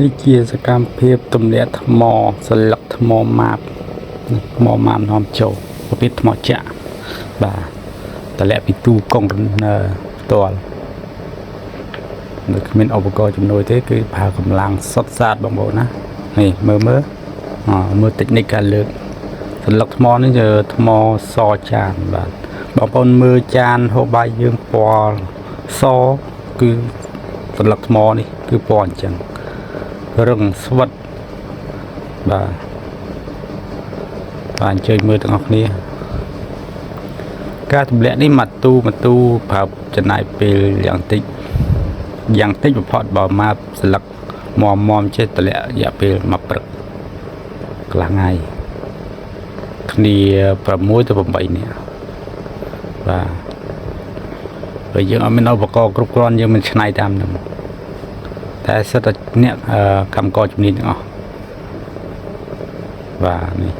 នេះជាសកម្មភាពទម្លាក់ថ្មសន្លឹកថ្មម៉ាបថ្មម៉ាបនាំចូលប្រភេទថ្មចាក់បាទតម្លាក់ពីទូកុងផ្ទាល់នៅគ្មានឧបករណ៍ជំនួយទេគឺប្រើកម្លាំងសុទ្ធសាធបងប្អូនណានេះមើលតិចនិចការលើកសន្លឹកថ្មនេះជាថ្មសចានបាទបងប្អូនមើលចានហូបបាយយើងពណ៌សគឺសន្លឹកថ្មនេះគឺពណ៌អញ្ចឹងរឹងស្វិតបាទអញ្ជើញមើលទាំងអស់គ្នាការទម្លាក់នេះមកទូប្រើចំណាយពេលយ៉ាងតិចបំផុតបើមកស្លឹកមមចេះទម្លាក់រយៈពេលមួយព្រឹកកន្លះថ្ងៃគ្នា6 ទៅ 8នាក់បាទបើយើងអត់មានឧបករណ៍គ្រប់គ្រាន់យើងមិនឆ្នៃតាមនឹងតែសិតតែអ្នកកម្មករជំនាញទាំងអស់បាទនេះ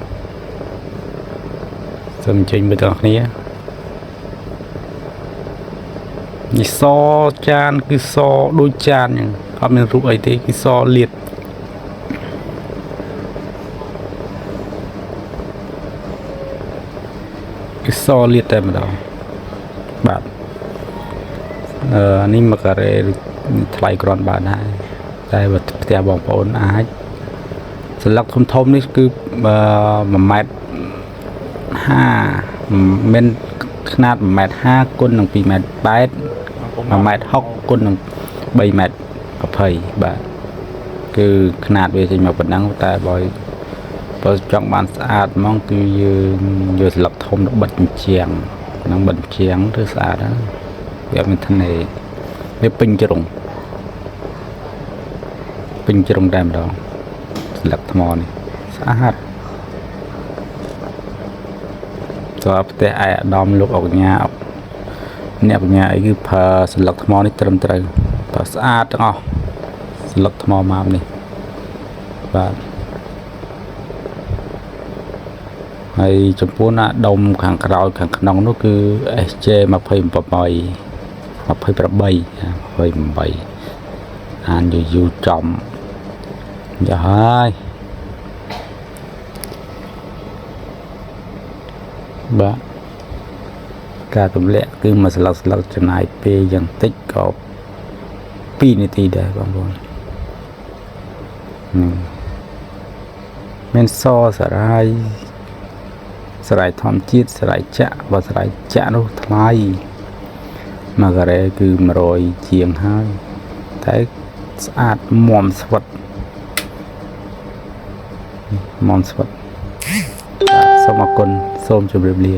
សូមអញ្ជើញមើលទាំងអស់គ្នានេះសចានគឺសដូចចានអញ្ចឹងអត់មានរូបអីទេគឺសលាតគឺសលាតតែម្ដងបាទនេះមកការ៉េថ្លៃគ្រាន់បានដែរតែបើផ្ទះបងប្អូនអាចសន្លឹកធំនេះគឺ1.50 ម៉ែត្រមិនຂະຫນາດ1.50 ម៉ែត្រគុណនឹង2.80 ម៉ែត្រ1.60 ម៉ែត្រគុណនឹង3.20 ម៉ែត្របាទគឺຂະຫນາດវាចេញមកប៉ុណ្ណឹងតែបើចង់បានស្អាតហ្មងគឺយើងយកសន្លឹកធំទៅបិទជញ្ជាំងនឹងបិទជញ្ជាំងទៅស្អាតហើយវាមិនថ្នេរវាពេញជ្រុងតែម្ដងសន្លឹកថ្មនេះស្អាតតើផ្ទះឯអាដាមលោកអុកញ៉ាអ្នកបញ្ញាអីគឺប្រើសន្លឹកថ្មនេះត្រឹមត្រូវបើស្អាតទាំងអស់សន្លឹកថ្មម៉ាបនេះបាទហើយចំពោះណាដុំខាងក្រោយខាងក្នុងនោះគឺ SJ 28អានយូរចំចាហើយបាទការទម្លាក់គឺមួយស្លឹកចំណាយពេលយ៉ាងតិចក៏2 នាទីដែរបងប្អូនមានសសារាយធម្មជាតិសារាយចាក់បើសារាយចាក់នោះថ្លៃមកការ៉េគឺ100ជាងហើយតែស្អាតមាំស្វិតសូមអរគុណសូមជម្រាបលា